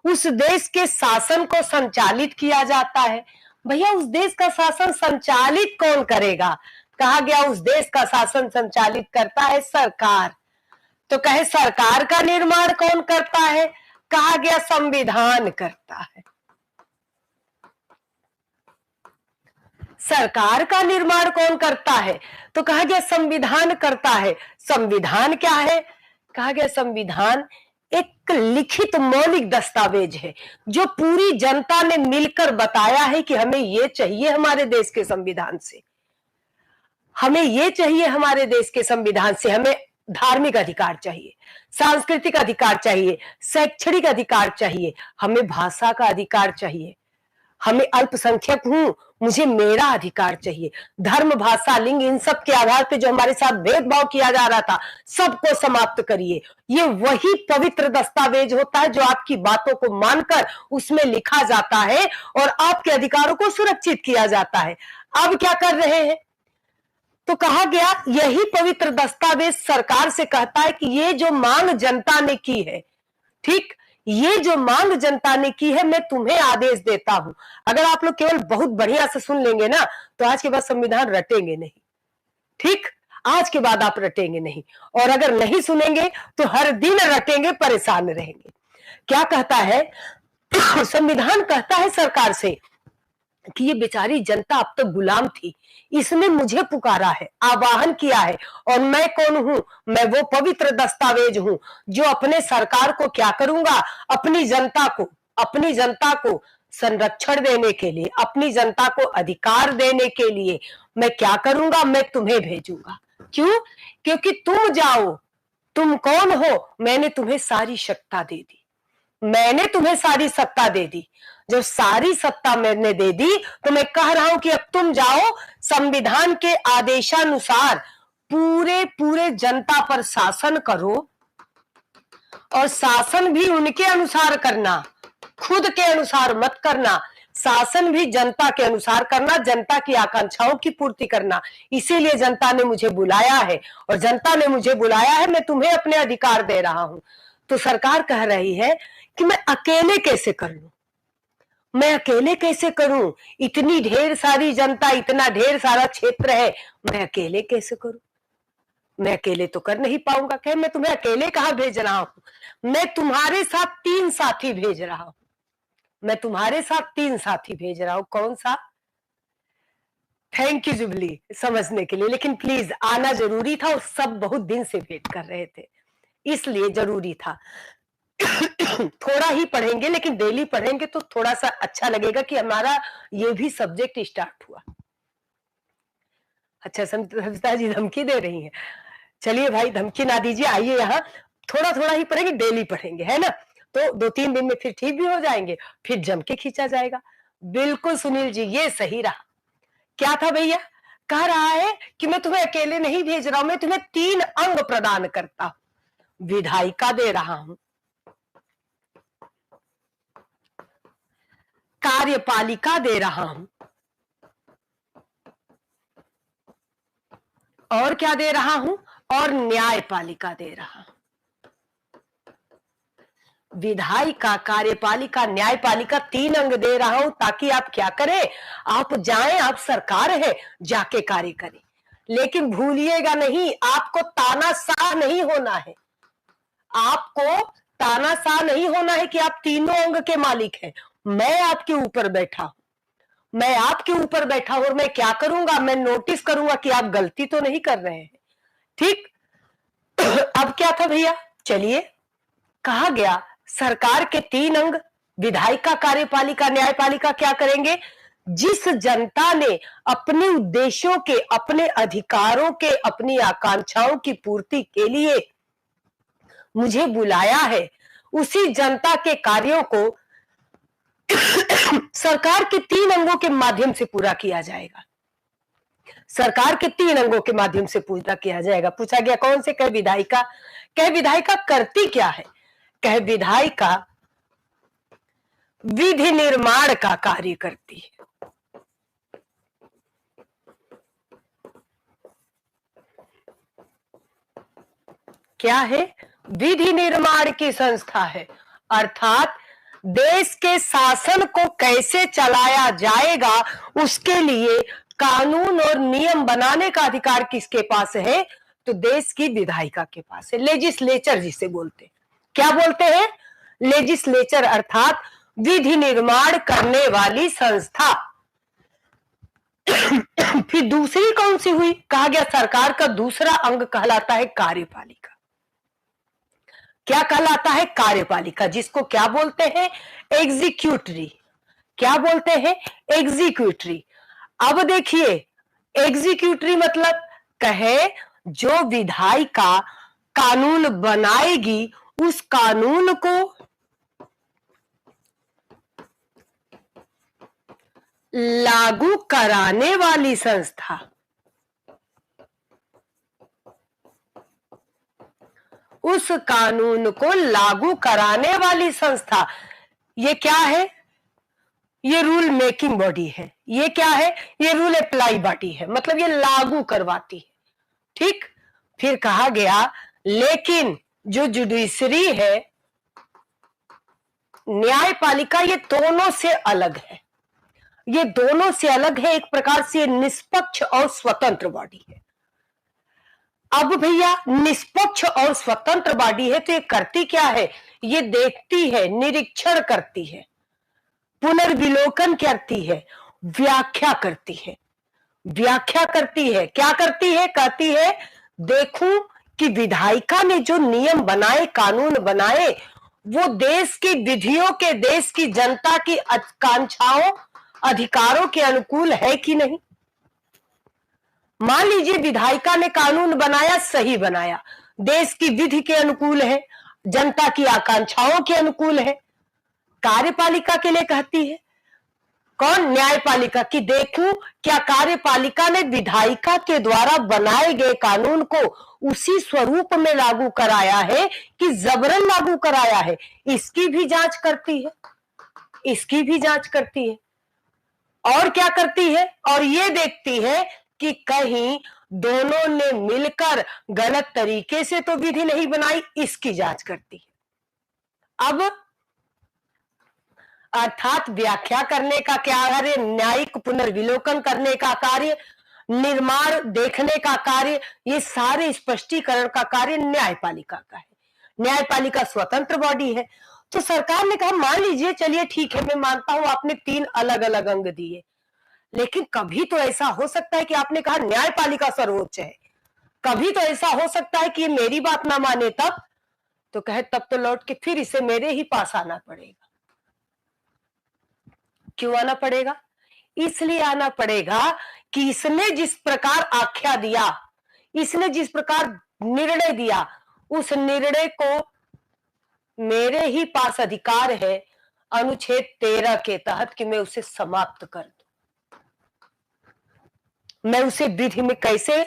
उस देश के शासन को संचालित किया जाता है। भैया उस देश का शासन संचालित कौन करेगा? कहा गया उस देश का शासन संचालित करता है सरकार। तो कहे सरकार का निर्माण कौन करता है? कहा गया संविधान करता है। सरकार का निर्माण कौन करता है? तो कहा गया संविधान करता है। संविधान क्या है? कहा गया संविधान एक लिखित मौलिक दस्तावेज है जो पूरी जनता ने मिलकर बताया है कि हमें ये चाहिए हमारे देश के संविधान से, हमें ये चाहिए हमारे देश के संविधान से। हमें धार्मिक अधिकार चाहिए, सांस्कृतिक अधिकार चाहिए, शैक्षणिक अधिकार चाहिए, हमें भाषा का अधिकार चाहिए, हमें अल्पसंख्यक हूं, मुझे मेरा अधिकार चाहिए। धर्म, भाषा, लिंग, इन सब के आधार पे जो हमारे साथ भेदभाव किया जा रहा था, सबको समाप्त करिए। ये वही पवित्र दस्तावेज होता है जो आपकी बातों को मानकर उसमें लिखा जाता है और आपके अधिकारों को सुरक्षित किया जाता है। अब क्या कर रहे हैं? तो कहा गया यही पवित्र दस्तावेज सरकार से कहता है कि ये जो मांग जनता ने की है, ठीक, ये जो मांग जनता ने की है, मैं तुम्हें आदेश देता हूं। अगर आप लोग केवल बहुत बढ़िया से सुन लेंगे ना तो आज के बाद संविधान रटेंगे नहीं, ठीक, आज के बाद आप रटेंगे नहीं। और अगर नहीं सुनेंगे तो हर दिन रटेंगे, परेशान रहेंगे। क्या कहता है संविधान? कहता है सरकार से कि ये बेचारी जनता अब तक गुलाम थी, इसने मुझे पुकारा है, आवाहन किया है, और मैं कौन हूं? मैं वो पवित्र दस्तावेज हूं जो अपने सरकार को क्या करूंगा? अपनी जनता को संरक्षण देने के लिए, अपनी जनता को अधिकार देने के लिए मैं क्या करूंगा? मैं तुम्हें भेजूंगा। क्यों? क्योंकि तुम जाओ, तुम कौन हो? मैंने तुम्हें सारी सत्ता दे दी, मैंने तुम्हें सारी सत्ता दे दी। जब सारी सत्ता मैंने दे दी तो मैं कह रहा हूं कि अब तुम जाओ, संविधान के आदेशानुसार पूरे जनता पर शासन करो, और शासन भी उनके अनुसार करना, खुद के अनुसार मत करना। शासन भी जनता के अनुसार करना, जनता की आकांक्षाओं की पूर्ति करना। इसीलिए जनता ने मुझे बुलाया है, और जनता ने मुझे बुलाया है, मैं तुम्हें अपने अधिकार दे रहा हूं। तो सरकार कह रही है कि मैं अकेले कैसे कर लूं, मैं अकेले कैसे करूं? इतनी ढेर सारी जनता, इतना ढेर सारा क्षेत्र है, मैं अकेले कैसे करूं? मैं अकेले तो कर नहीं पाऊंगा। कहे मैं तुम्हें अकेले कहां भेज रहा हूं, मैं तुम्हारे साथ 3 साथी भेज रहा हूं, मैं तुम्हारे साथ 3 साथी भेज रहा हूं। कौन सा? थैंक यू जुबली समझने के लिए, लेकिन प्लीज आना जरूरी था, और सब बहुत दिन से वेट कर रहे थे, इसलिए जरूरी था। थोड़ा ही पढ़ेंगे, लेकिन डेली पढ़ेंगे तो थोड़ा सा अच्छा लगेगा कि हमारा ये भी सब्जेक्ट स्टार्ट हुआ। अच्छा, सविता जी धमकी दे रही हैं। चलिए भाई, धमकी ना दीजिए, आइए यहाँ, थोड़ा थोड़ा ही पढ़ेंगे, डेली पढ़ेंगे, है ना? तो 2-3 दिन में फिर ठीक भी हो जाएंगे, फिर जम के खींचा जाएगा। बिल्कुल सुनील जी, ये सही रहा। क्या था भैया? कह रहा है कि मैं तुम्हें अकेले नहीं भेज रहा हूं, मैं तुम्हें 3 अंग प्रदान करता हूं। विधायिका दे रहा हूं, कार्यपालिका दे रहा हूं, और क्या दे रहा हूं? और न्यायपालिका दे रहा हूं। विधायिका, कार्यपालिका, न्यायपालिका, 3 अंग दे रहा हूं, ताकि आप क्या करें? आप जाएं, आप सरकार है, जाके कार्य करें। लेकिन भूलिएगा नहीं, आपको तानाशाह नहीं होना है, आपको तानाशाह नहीं होना है कि आप तीनों अंग के मालिक हैं। मैं आपके ऊपर बैठा हूं, मैं आपके ऊपर बैठा हूं, और मैं क्या करूंगा? मैं नोटिस करूंगा कि आप गलती तो नहीं कर रहे हैं, ठीक। अब क्या था भैया? चलिए, कहा गया सरकार के 3 अंग, विधायिका, कार्यपालिका, न्यायपालिका क्या करेंगे? जिस जनता ने अपने उद्देश्यों के, अपने अधिकारों के, अपनी आकांक्षाओं की पूर्ति के लिए मुझे बुलाया है, उसी जनता के कार्यों को सरकार के 3 अंगों के माध्यम से पूरा किया जाएगा। सरकार के 3 अंगों के माध्यम से पूरा किया जाएगा। पूछा गया कौन से? कह विधायिका। कह विधायिका करती क्या है? कह विधायिका विधि निर्माण का कार्य करती है। क्या है? विधि निर्माण की संस्था है, अर्थात देश के शासन को कैसे चलाया जाएगा उसके लिए कानून और नियम बनाने का अधिकार किसके पास है? तो देश की विधायिका के पास है। लेजिस्लेचर जिसे बोलते हैं, क्या बोलते हैं? लेजिस्लेचर अर्थात विधि निर्माण करने वाली संस्था। फिर दूसरी कौन सी हुई? कहा गया सरकार का दूसरा अंग कहलाता है कार्यपालिका। क्या कहलाता है? कार्यपालिका, जिसको क्या बोलते हैं? एग्जीक्यूटरी। क्या बोलते हैं? एग्जीक्यूटरी। अब देखिए, एग्जीक्यूटरी मतलब कहे जो विधायिका कानून बनाएगी उस कानून को लागू कराने वाली संस्था। उस कानून को लागू कराने वाली संस्था, ये क्या है? ये रूल मेकिंग बॉडी है। ये क्या है? ये रूल अप्लाई बॉडी है, मतलब ये लागू करवाती है। ठीक। फिर कहा गया लेकिन जो जुडिशरी है, न्यायपालिका, ये दोनों से अलग है। ये दोनों से अलग है, एक प्रकार से निष्पक्ष और स्वतंत्र बॉडी है। अब भैया निष्पक्ष और स्वतंत्र बॉडी है तो ये करती क्या है? ये देखती है, निरीक्षण करती है, पुनर्विलोकन करती है, व्याख्या करती है। व्याख्या करती है, क्या करती है? कहती है देखूं कि विधायिका ने जो नियम बनाए, कानून बनाए, वो देश की विधियों के, देश की जनता की आकांक्षाओं, अधिकारों के अनुकूल है कि नहीं। मान लीजिए विधायिका ने कानून बनाया, सही बनाया, देश की विधि के अनुकूल है, जनता की आकांक्षाओं के अनुकूल है। कार्यपालिका के लिए कहती है कौन? न्यायपालिका, की देखूं क्या कार्यपालिका ने विधायिका के द्वारा बनाए गए कानून को उसी स्वरूप में लागू कराया है कि जबरन लागू कराया है। इसकी भी जांच करती है, इसकी भी जांच करती है। और क्या करती है? और ये देखती है कि कहीं दोनों ने मिलकर गलत तरीके से तो विधि नहीं बनाई, इसकी जांच करती है। अब अर्थात व्याख्या करने का क्या कार्य, न्यायिक पुनर्विलोकन करने का कार्य, निर्माण देखने का कार्य, ये सारे स्पष्टीकरण का कार्य न्यायपालिका का है। न्यायपालिका स्वतंत्र बॉडी है। तो सरकार ने कहा मान लीजिए, चलिए ठीक है, मैं मानता हूं आपने 3 अलग अलग अंग दिए, लेकिन कभी तो ऐसा हो सकता है कि आपने कहा न्यायपालिका सर्वोच्च है, कभी तो ऐसा हो सकता है कि ये मेरी बात ना माने, तब तो कहे तब तो लौट के फिर इसे मेरे ही पास आना पड़ेगा। क्यों आना पड़ेगा? इसलिए आना पड़ेगा कि इसने जिस प्रकार आख्या दिया, इसने जिस प्रकार निर्णय दिया, उस निर्णय को मेरे ही पास अधिकार है अनुच्छेद 13 के तहत कि मैं उसे समाप्त कर दूं। मैं उसे विधि में कैसे,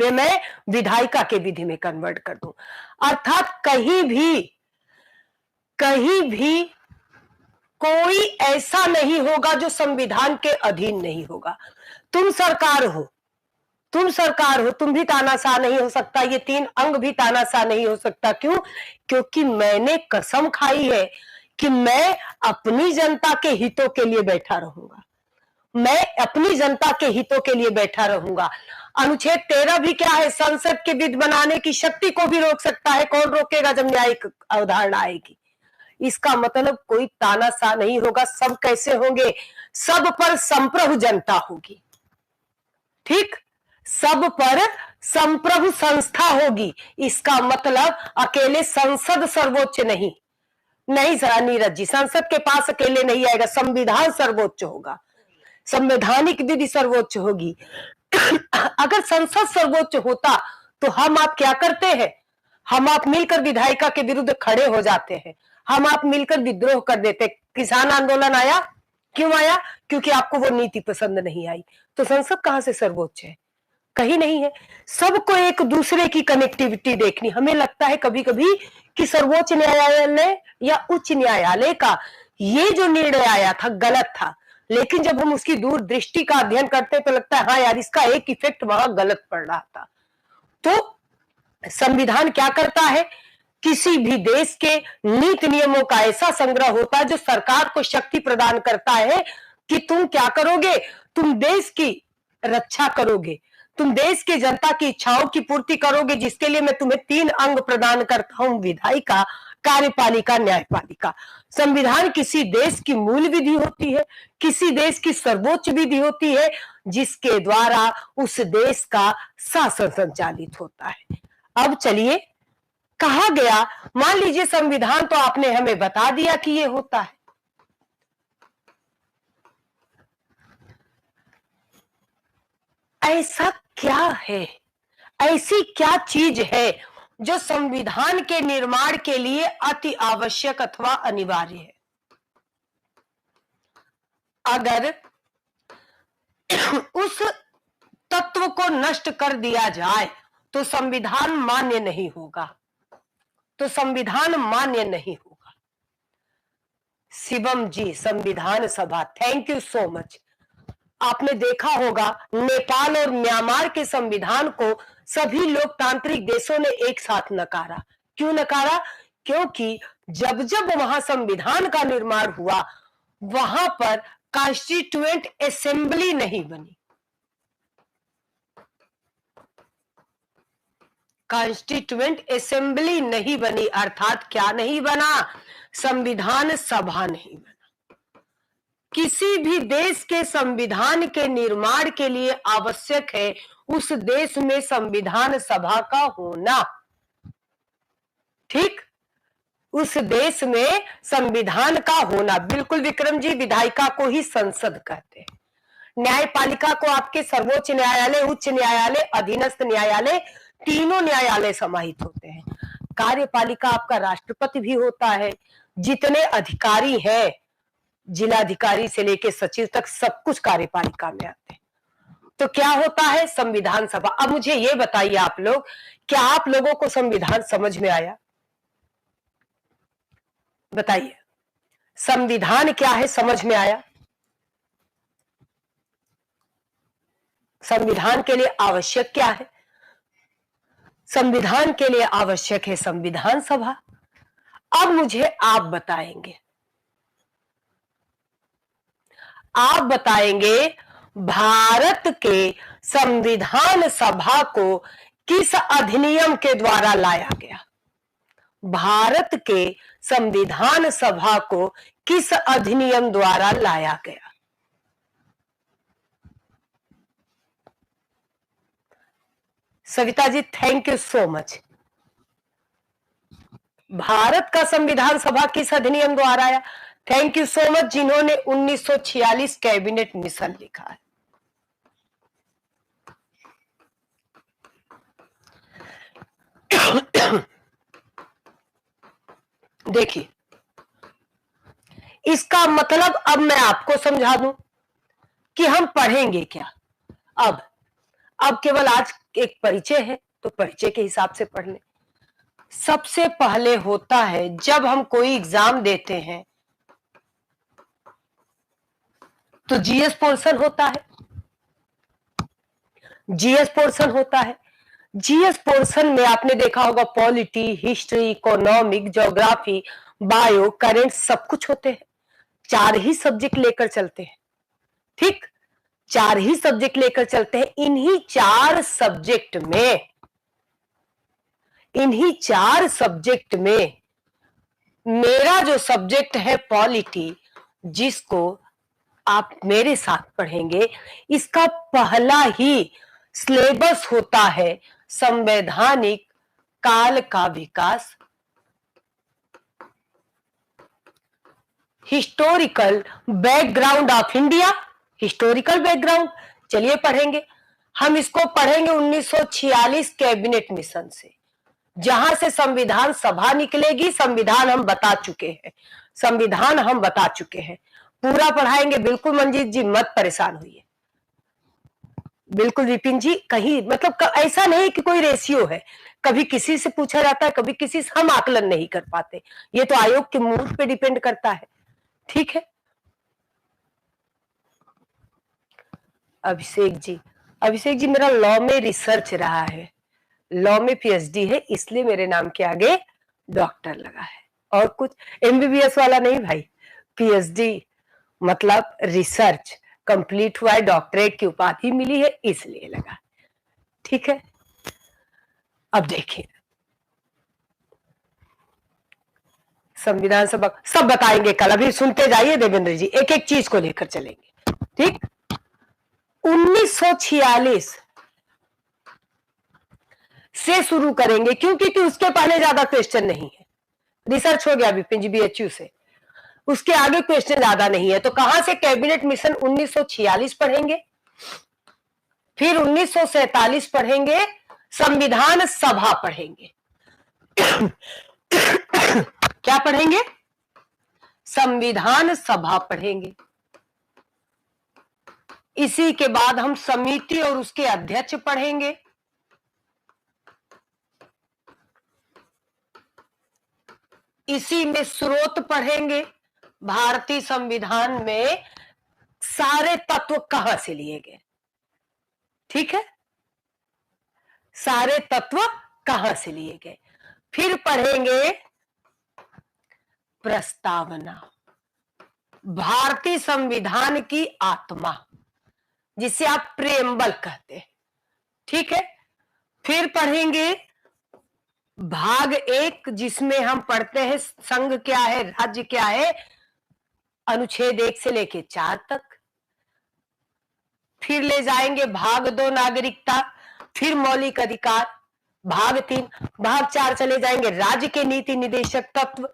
मैं विधायिका के विधि में कन्वर्ट कर दूं। अर्थात कहीं भी कोई ऐसा नहीं होगा जो संविधान के अधीन नहीं होगा। तुम सरकार हो, तुम भी तानाशाह नहीं हो सकता, ये 3 अंग भी तानाशाह नहीं हो सकता। क्यों? क्योंकि मैंने कसम खाई है कि मैं अपनी जनता के हितों के लिए बैठा रहूंगा, मैं अपनी जनता के हितों के लिए बैठा रहूंगा। अनुच्छेद 13 भी क्या है? संसद के विधि बनाने की शक्ति को भी रोक सकता है। कौन रोकेगा जब न्यायिक अवधारणा आएगी? इसका मतलब कोई तानाशाह नहीं होगा। सब कैसे होंगे? सब पर संप्रभु जनता होगी। ठीक, सब पर संप्रभु संस्था होगी। इसका मतलब अकेले संसद सर्वोच्च नहीं, नहीं सर नीरज जी, संसद के पास अकेले नहीं आएगा, संविधान सर्वोच्च होगा, संवैधानिक विधि सर्वोच्च होगी। अगर संसद सर्वोच्च होता तो हम आप क्या करते हैं? हम आप मिलकर विधायिका के विरुद्ध खड़े हो जाते हैं, हम आप मिलकर विद्रोह कर देते। किसान आंदोलन आया, क्यों आया? क्योंकि आपको वो नीति पसंद नहीं आई। तो संसद कहां से सर्वोच्च है? कहीं नहीं है। सबको एक दूसरे की कनेक्टिविटी देखनी। हमें लगता है कभी कभी कि सर्वोच्च न्यायालय या उच्च न्यायालय का ये जो निर्णय आया था गलत था, लेकिन जब हम उसकी दूरदृष्टि का अध्ययन करते हैं तो लगता है हाँ यार, इसका एक इफेक्ट वहां गलत पड़ रहा था। तो संविधान क्या करता है किसी भी देश के नीति नियमों का ऐसा संग्रह होता है जो सरकार को शक्ति प्रदान करता है कि तुम क्या करोगे, तुम देश की रक्षा करोगे, तुम देश की जनता की इच्छाओं की पूर्ति करोगे, जिसके लिए मैं तुम्हें 3 अंग प्रदान करता हूं, विधायिका, कार्यपालिका, न्यायपालिका। संविधान किसी देश की मूल विधि होती है, किसी देश की सर्वोच्च विधि होती है, जिसके द्वारा उस देश का शासन संचालित होता है। अब चलिए, कहा गया, मान लीजिए संविधान तो आपने हमें बता दिया कि ये होता है, ऐसा क्या है, ऐसी क्या चीज है जो संविधान के निर्माण के लिए अति आवश्यक अथवा अनिवार्य है? अगर उस तत्व को नष्ट कर दिया जाए तो संविधान मान्य नहीं होगा, तो संविधान मान्य नहीं होगा। शिवम जी, संविधान सभा, थैंक यू सो मच। आपने देखा होगा नेपाल और म्यांमार के संविधान को सभी लोकतांत्रिक देशों ने एक साथ नकारा। क्यों नकारा? क्योंकि जब जब वहां संविधान का निर्माण हुआ, वहां पर कॉन्स्टिट्यूएंट असेंबली नहीं बनी। कॉन्स्टिट्यूएंट असेंबली नहीं बनी, अर्थात क्या नहीं बना? संविधान सभा नहीं बना। किसी भी देश के संविधान के निर्माण के लिए आवश्यक है उस देश में संविधान सभा का होना। ठीक, उस देश में संविधान का होना। बिल्कुल विक्रम जी, विधायिका को ही संसद कहते हैं, न्यायपालिका को आपके सर्वोच्च न्यायालय, उच्च न्यायालय, अधीनस्थ न्यायालय, तीनों न्यायालय समाहित होते हैं। कार्यपालिका आपका राष्ट्रपति भी होता है। जितने अधिकारी हैं, जिलाधिकारी से लेके सचिव तक, सब कुछ कार्यपालिका में आते हैं। तो क्या होता है? संविधान सभा। अब मुझे ये बताइए आप लोग, क्या आप लोगों को संविधान समझ में आया? बताइए, संविधान क्या है समझ में आया? संविधान के लिए आवश्यक क्या है? संविधान के लिए आवश्यक है संविधान सभा। अब मुझे आप बताएंगे, आप बताएंगे भारत के संविधान सभा को किस अधिनियम के द्वारा लाया गया? भारत के संविधान सभा को किस अधिनियम द्वारा लाया गया? Savita ji, thank you so much. Bharat का संविधान सभा किस अधिनियम द्वारा आया? थैंक यू सो मच जिन्होंने 1946 कैबिनेट मिशन लिखा है। देखिए, इसका मतलब अब मैं आपको समझा दूं कि हम पढ़ेंगे क्या। अब केवल आज एक परिचय है, तो परिचय के हिसाब से पढ़ लें। सबसे पहले होता है जब हम कोई एग्जाम देते हैं तो जीएस पोर्शन होता है, जीएस पोर्शन होता है। जीएस पोर्शन में आपने देखा होगा polity, history, economic, geography, bio, current, सब कुछ होते हैं। 4 ही सब्जेक्ट लेकर चलते हैं। ठीक, 4 ही सब्जेक्ट लेकर चलते हैं। इन्हीं 4 सब्जेक्ट में मेरा जो सब्जेक्ट है पॉलिटी, जिसको आप मेरे साथ पढ़ेंगे, इसका पहला ही सिलेबस होता है संवैधानिक काल का विकास, historical background of India, historical background. चलिए पढ़ेंगे, हम इसको पढ़ेंगे 1946 कैबिनेट मिशन से, जहां से संविधान सभा निकलेगी। संविधान हम बता चुके हैं, संविधान हम बता चुके हैं, पूरा पढ़ाएंगे। बिल्कुल मंजीत जी, मत परेशान होइए। बिल्कुल विपिन जी, कहीं मतलब ऐसा नहीं कि कोई रेशियो है, कभी किसी से पूछा जाता है, कभी किसी से, हम आकलन नहीं कर पाते। ये तो आयोग के मूड पे डिपेंड करता है। ठीक है, अभिषेक जी मेरा लॉ में रिसर्च रहा है, लॉ में पीएचडी है, इसलिए मेरे नाम के आगे डॉक्टर लगा है, और कुछ एमबीबीएस वाला नहीं भाई, पीएचडी मतलब रिसर्च कंप्लीट हुआ है, डॉक्टरेट की उपाधि मिली है, इसलिए लगा। ठीक है, अब देखिए संविधान सभा सब बताएंगे कल, अभी सुनते जाइए देवेंद्र जी, एक एक चीज को लेकर चलेंगे। ठीक, 1946 से शुरू करेंगे, क्योंकि उसके पहले ज्यादा क्वेश्चन नहीं है, रिसर्च हो गया अभी पीजीबीएचयू से, उसके आगे क्वेश्चन ज्यादा नहीं है। तो कहां से कैबिनेट मिशन 1946 पढ़ेंगे, फिर 1947 पढ़ेंगे, संविधान सभा पढ़ेंगे। क्या पढ़ेंगे? संविधान सभा पढ़ेंगे। इसी के बाद हम समिति और उसके अध्यक्ष पढ़ेंगे। इसी में स्रोत पढ़ेंगे, भारतीय संविधान में सारे तत्व कहां से लिए गए। ठीक है, सारे तत्व कहां से लिए गए। फिर पढ़ेंगे प्रस्तावना, भारतीय संविधान की आत्मा, जिसे आप प्रेम्बल कहते हैं। ठीक है, फिर पढ़ेंगे भाग 1, जिसमें हम पढ़ते हैं संघ क्या है, राज्य क्या है, अनुच्छेद 1 से लेके 4 तक। फिर ले जाएंगे भाग 2 नागरिकता, फिर मौलिक अधिकार, भाग 3, भाग 4 चले जाएंगे राज्य के नीति निदेशक तत्व।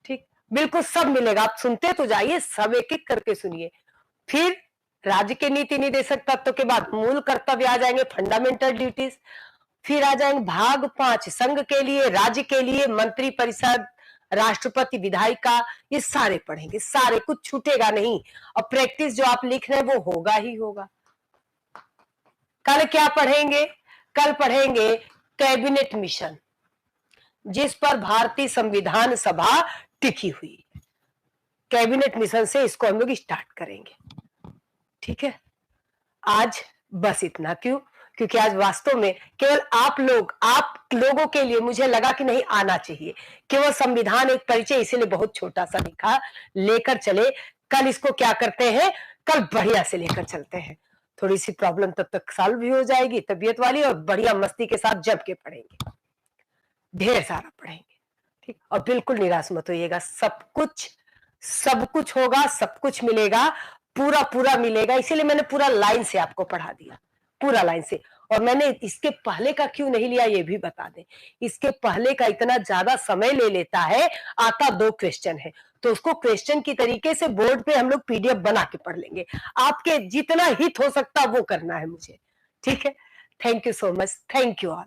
ठीक, बिल्कुल सब मिलेगा, आप सुनते तो जाइए, सब एक एक करके सुनिए। फिर राज्य के नीति निदेशक तत्व के बाद मूल कर्तव्य आ जाएंगे, फंडामेंटल ड्यूटीज। फिर आ जाएंगे भाग 5, संघ के लिए, राज्य के लिए, मंत्री परिषद, राष्ट्रपति, विधायिका, ये सारे पढ़ेंगे, सारे, कुछ छूटेगा नहीं। और प्रैक्टिस जो आप लिख रहे हैं वो होगा ही होगा। कल क्या पढ़ेंगे? कल पढ़ेंगे कैबिनेट मिशन, जिस पर भारतीय संविधान सभा टिकी हुई। कैबिनेट मिशन से इसको हम लोग स्टार्ट करेंगे। ठीक है, आज बस इतना। क्यों? क्योंकि आज वास्तव में केवल आप लोगों के लिए मुझे लगा कि नहीं आना चाहिए, केवल संविधान एक परिचय, इसीलिए बहुत छोटा सा लिखा, लेकर चले। कल इसको क्या करते हैं, कल बढ़िया से लेकर चलते हैं। थोड़ी सी प्रॉब्लम तब तक सॉल्व भी हो जाएगी तबीयत वाली, और बढ़िया मस्ती के साथ जम के पढ़ेंगे, ढेर सारा पढ़ेंगे। ठीक, और बिल्कुल निराश मत होइएगा, सब कुछ होगा, सब कुछ मिलेगा, पूरा पूरा मिलेगा। इसीलिए मैंने पूरा लाइन से आपको पढ़ा दिया, पूरा लाइन से। और मैंने इसके पहले का क्यों नहीं लिया ये भी बता दें, इसके पहले का इतना ज्यादा समय ले लेता है, आता 2 क्वेश्चन है, तो उसको क्वेश्चन की तरीके से बोर्ड पे हम लोग पीडीएफ बना के पढ़ लेंगे। आपके जितना हित हो सकता वो करना है मुझे। ठीक है, thank you so much, thank you all.